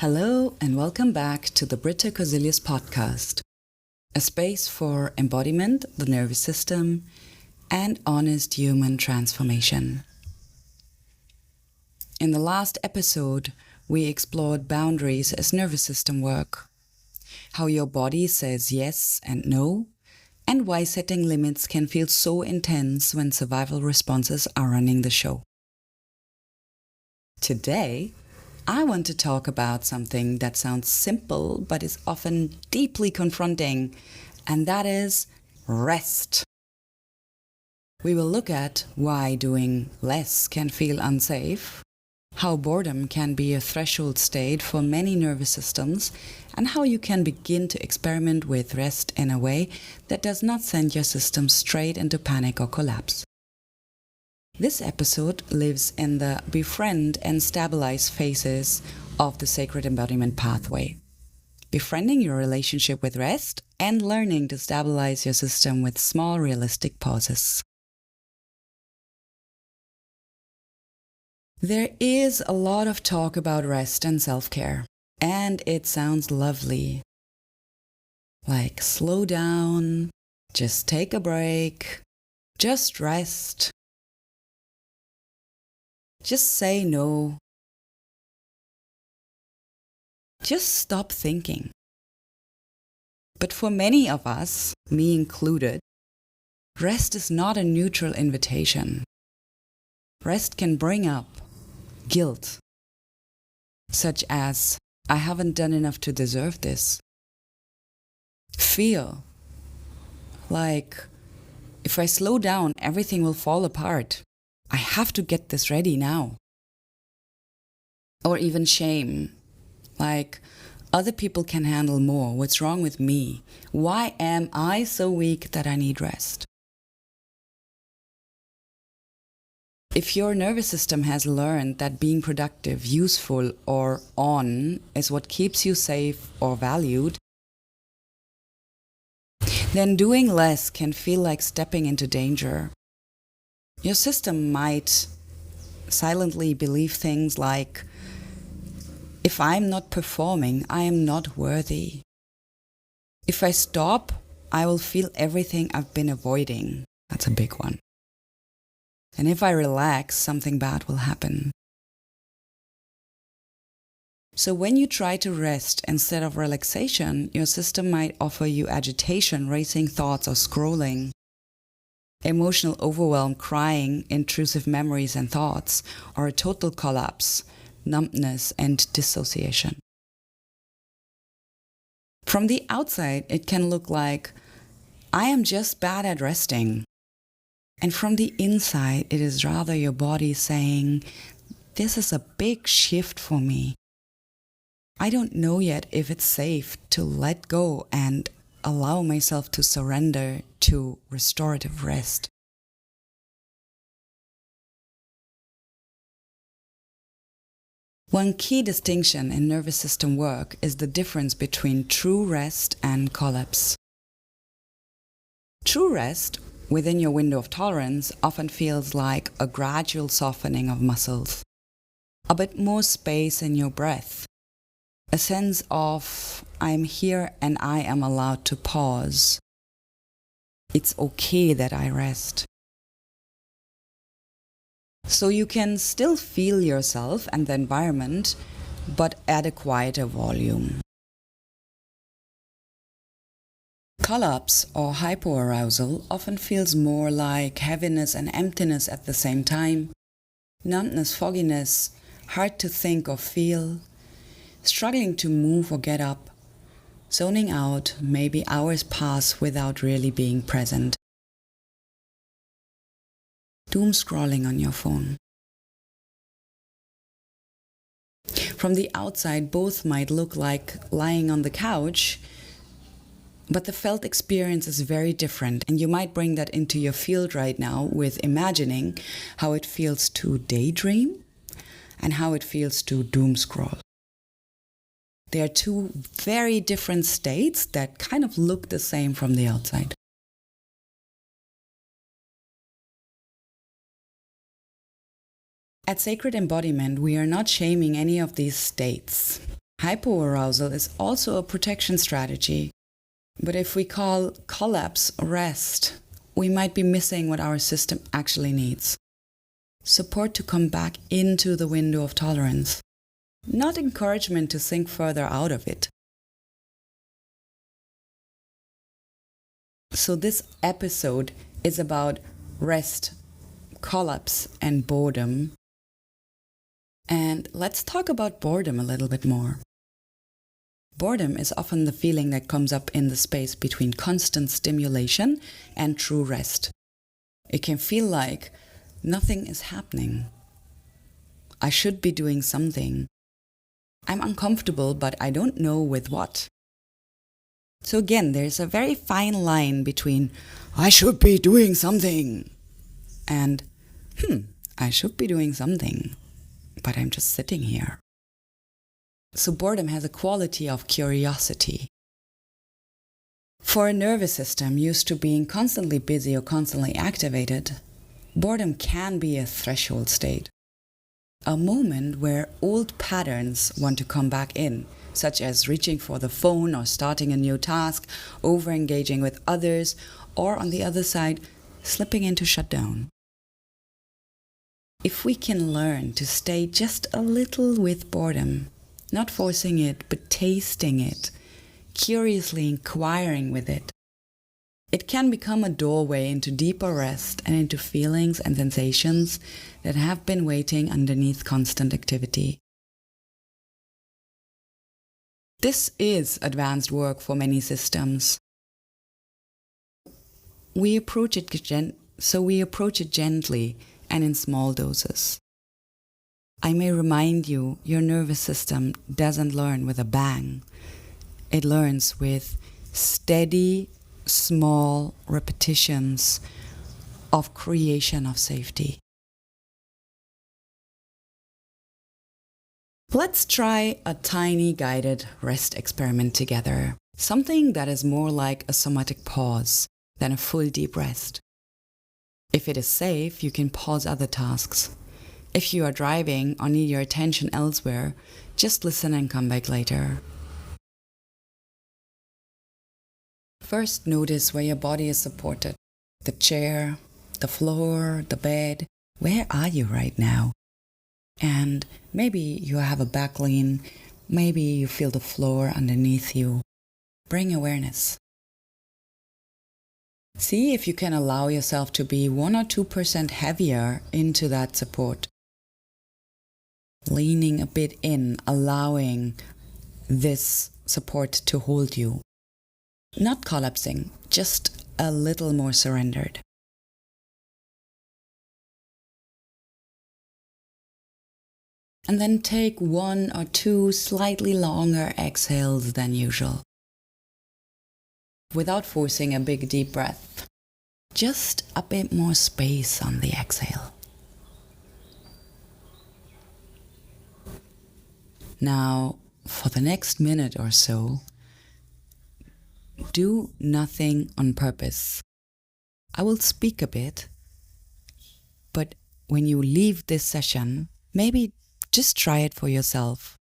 Hello and welcome back to the Brita podcast, a space for embodiment, the nervous system, and honest human transformation. In the last episode, we explored boundaries as nervous system work, how your body says yes and no, and why setting limits can feel so intense when survival responses are running the show. Today, I want to talk about something that sounds simple but is often deeply confronting, and that is rest. We will look at why doing less can feel unsafe, how boredom can be a threshold state for many nervous systems, and how you can begin to experiment with rest in a way that does not send your system straight into panic or collapse. This episode lives in the befriend and stabilize phases of the sacred embodiment pathway. Befriending your relationship with rest and learning to stabilize your system with small realistic pauses. There is a lot of talk about rest and self-care, and it sounds lovely. Like slow down, just take a break, just rest. Just say no. Just stop thinking. But for many of us, me included, rest is not a neutral invitation. Rest can bring up guilt, such as, I haven't done enough to deserve this. Fear, like, if I slow down, everything will fall apart. I have to get this ready now. Or even shame, like other people can handle more. What's wrong with me? Why am I so weak that I need rest? If your nervous system has learned that being productive, useful, or on is what keeps you safe or valued, then doing less can feel like stepping into danger. Your system might silently believe things like, if I'm not performing, I am not worthy. If I stop, I will feel everything I've been avoiding. That's a big one. And if I relax, something bad will happen. So when you try to rest instead of relaxation, your system might offer you agitation, racing thoughts, or scrolling. Emotional overwhelm, crying, intrusive memories and thoughts, or a total collapse, numbness and dissociation. From the outside, it can look like, I am just bad at resting. And from the inside, it is rather your body saying, this is a big shift for me. I don't know yet if it's safe to let go and allow myself to surrender to restorative rest. One key distinction in nervous system work is the difference between true rest and collapse. True rest, within your window of tolerance, often feels like a gradual softening of muscles, a bit more space in your breath, a sense of I'm here and I am allowed to pause. It's okay that I rest. So you can still feel yourself and the environment, but at a quieter volume. Collapse or hypoarousal often feels more like heaviness and emptiness at the same time, numbness, fogginess, hard to think or feel, struggling to move or get up, zoning out, maybe hours pass without really being present. Doom scrolling on your phone. From the outside, both might look like lying on the couch, but the felt experience is very different, and you might bring that into your field right now with imagining how it feels to daydream and how it feels to doom scroll. They are two very different states that kind of look the same from the outside. At Sacred Embodiment, we are not shaming any of these states. Hypoarousal is also a protection strategy. But if we call collapse rest, we might be missing what our system actually needs. Support to come back into the window of tolerance, not encouragement to sink further out of it. So this episode is about rest, collapse, and boredom. And let's talk about boredom a little bit more. Boredom is often the feeling that comes up in the space between constant stimulation and true rest. It can feel like nothing is happening. I should be doing something. I'm uncomfortable, but I don't know with what. So again, there's a very fine line between I should be doing something and I should be doing something, but I'm just sitting here. So boredom has a quality of curiosity. For a nervous system used to being constantly busy or constantly activated, boredom can be a threshold state. A moment where old patterns want to come back in, such as reaching for the phone or starting a new task, over-engaging with others, or on the other side, slipping into shutdown. If we can learn to stay just a little with boredom, not forcing it, but tasting it, curiously inquiring with it, it can become a doorway into deeper rest and into feelings and sensations that have been waiting underneath constant activity. This is advanced work for many systems. We approach it gently and in small doses. I may remind you, your nervous system doesn't learn with a bang. It learns with steady, small repetitions of creation of safety. Let's try a tiny guided rest experiment together. Something that is more like a somatic pause than a full deep rest. If it is safe, you can pause other tasks. If you are driving or need your attention elsewhere, just listen and come back later. First, notice where your body is supported. The chair, the floor, the bed. Where are you right now? And maybe you have a back lean. Maybe you feel the floor underneath you. Bring awareness. See if you can allow yourself to be 1 or 2% heavier into that support. Leaning a bit in, allowing this support to hold you. Not collapsing, just a little more surrendered. And then take 1 or 2 slightly longer exhales than usual. Without forcing a big deep breath. Just a bit more space on the exhale. Now, for the next minute or so, do nothing on purpose. I will speak a bit, but when you leave this session, maybe just try it for yourself.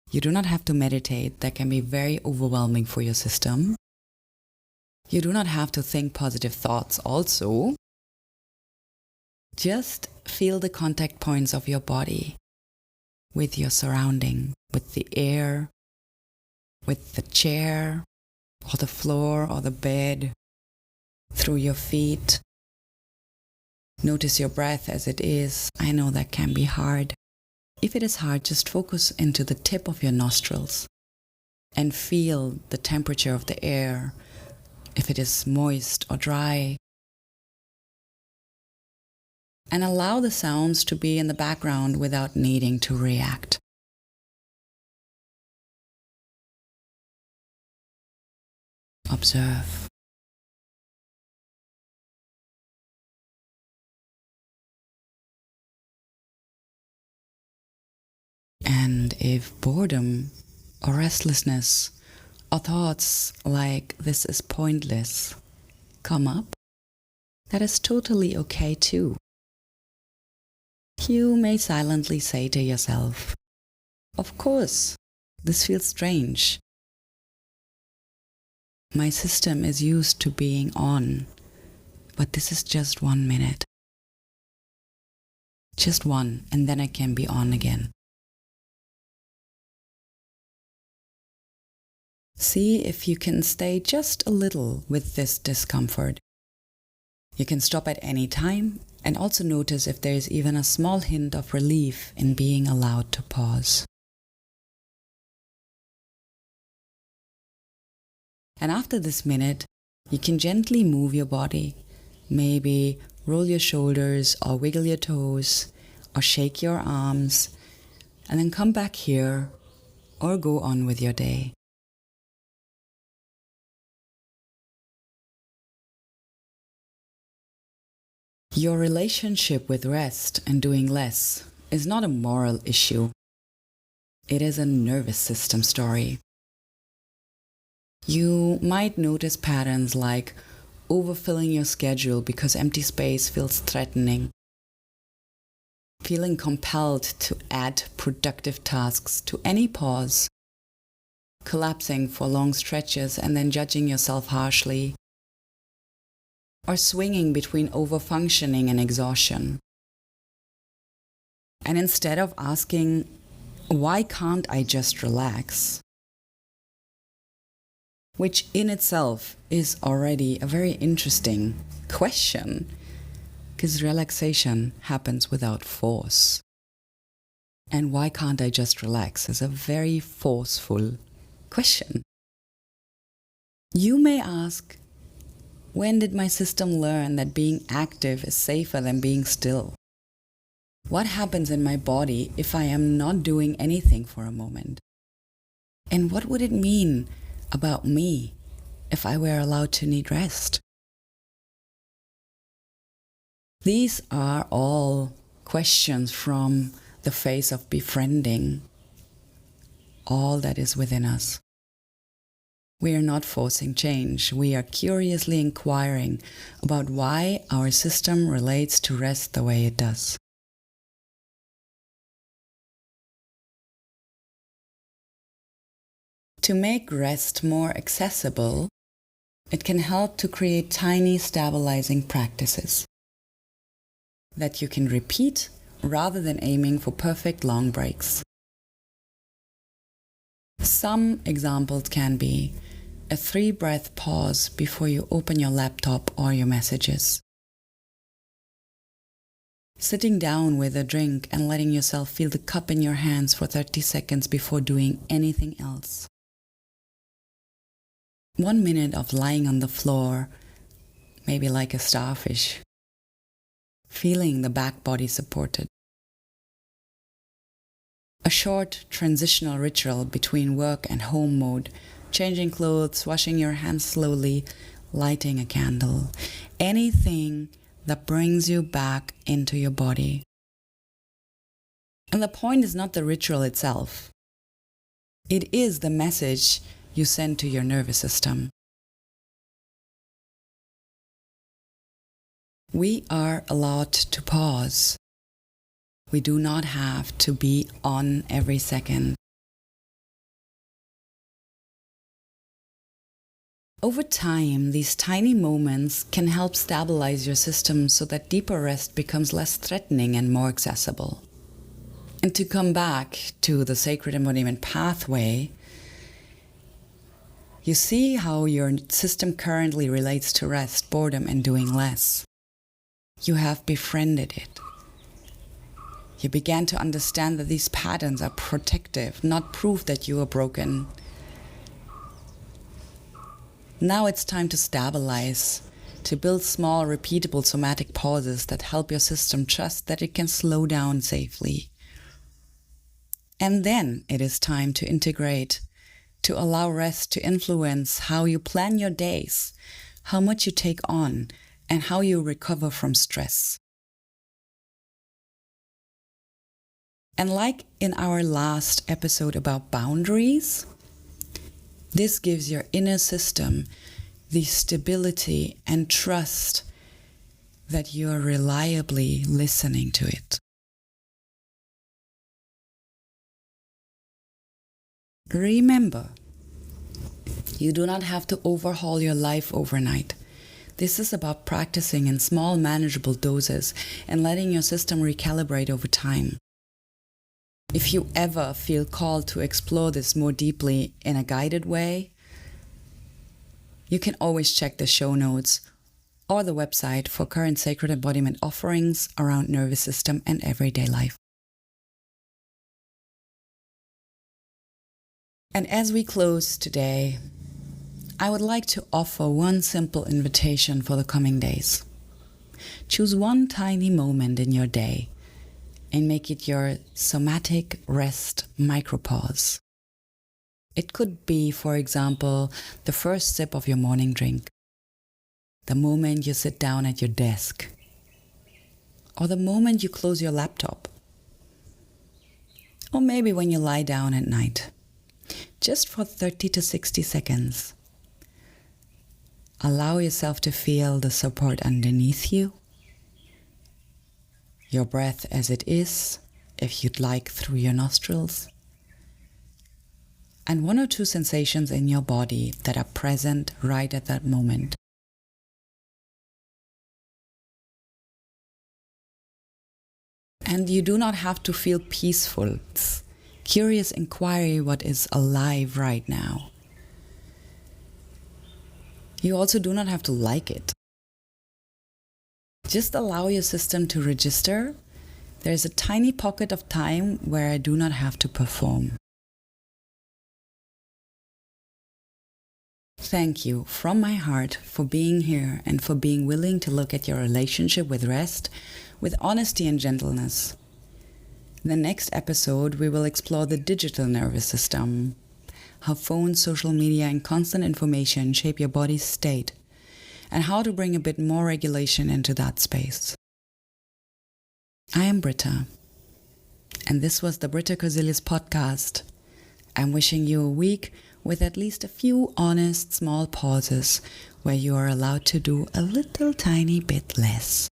You do not have to meditate. That can be very overwhelming for your system. You do not have to think positive thoughts also. Just feel the contact points of your body with your surrounding, with the air, with the chair, or the floor, or the bed, through your feet. Notice your breath as it is. I know that can be hard. If it is hard, just focus into the tip of your nostrils and feel the temperature of the air, if it is moist or dry. And allow the sounds to be in the background without needing to react. Observe. And if boredom or restlessness or thoughts like this is pointless come up, that is totally okay too. You may silently say to yourself, "Of course, this feels strange. My system is used to being on, but this is just 1 minute. Just one, and then I can be on again." See if you can stay just a little with this discomfort. You can stop at any time and also notice if there is even a small hint of relief in being allowed to pause. And after this minute, you can gently move your body. Maybe roll your shoulders or wiggle your toes or shake your arms, and then come back here or go on with your day. Your relationship with rest and doing less is not a moral issue. It is a nervous system story. You might notice patterns like overfilling your schedule because empty space feels threatening, feeling compelled to add productive tasks to any pause, collapsing for long stretches and then judging yourself harshly, or swinging between overfunctioning and exhaustion. And instead of asking, "Why can't I just relax?" which in itself is already a very interesting question, because relaxation happens without force. And why can't I just relax is a very forceful question. You may ask, when did my system learn that being active is safer than being still? What happens in my body if I am not doing anything for a moment? And what would it mean about me if I were allowed to need rest? These are all questions from the phase of befriending all that is within us. We are not forcing change. We are curiously inquiring about why our system relates to rest the way it does. To make rest more accessible, it can help to create tiny stabilizing practices that you can repeat rather than aiming for perfect long breaks. Some examples can be a 3-breath pause before you open your laptop or your messages. Sitting down with a drink and letting yourself feel the cup in your hands for 30 seconds before doing anything else. 1 minute of lying on the floor, maybe like a starfish, feeling the back body supported. A short transitional ritual between work and home mode, changing clothes, washing your hands slowly, lighting a candle. Anything that brings you back into your body. And the point is not the ritual itself. It is the message you send to your nervous system. We are allowed to pause. We do not have to be on every second. Over time, these tiny moments can help stabilize your system so that deeper rest becomes less threatening and more accessible. And to come back to the sacred embodiment pathway, you see how your system currently relates to rest, boredom, and doing less. You have befriended it. You began to understand that these patterns are protective, not proof that you are broken. Now it's time to stabilize, to build small, repeatable somatic pauses that help your system trust that it can slow down safely. And then it is time to integrate, to allow rest to influence how you plan your days, how much you take on, and how you recover from stress. And like in our last episode about boundaries, this gives your inner system the stability and trust that you are reliably listening to it. Remember, you do not have to overhaul your life overnight. This is about practicing in small, manageable doses and letting your system recalibrate over time. If you ever feel called to explore this more deeply in a guided way, you can always check the show notes or the website for current sacred embodiment offerings around nervous system and everyday life. And as we close today, I would like to offer one simple invitation for the coming days. Choose one tiny moment in your day and make it your somatic rest micropause. It could be, for example, the first sip of your morning drink, the moment you sit down at your desk, or the moment you close your laptop, or maybe when you lie down at night. Just for 30 to 60 seconds. Allow yourself to feel the support underneath you, your breath as it is, if you'd like, through your nostrils, and one or two sensations in your body that are present right at that moment. And you do not have to feel peaceful. It's curious inquiry what is alive right now. You also do not have to like it. Just allow your system to register. There's a tiny pocket of time where I do not have to perform. Thank you from my heart for being here and for being willing to look at your relationship with rest with honesty and gentleness. In the next episode, we will explore the digital nervous system, how phones, social media, and constant information shape your body's state, and how to bring a bit more regulation into that space. I am Brita, and this was the Brita Kozilis podcast. I'm wishing you a week with at least a few honest small pauses where you are allowed to do a little tiny bit less.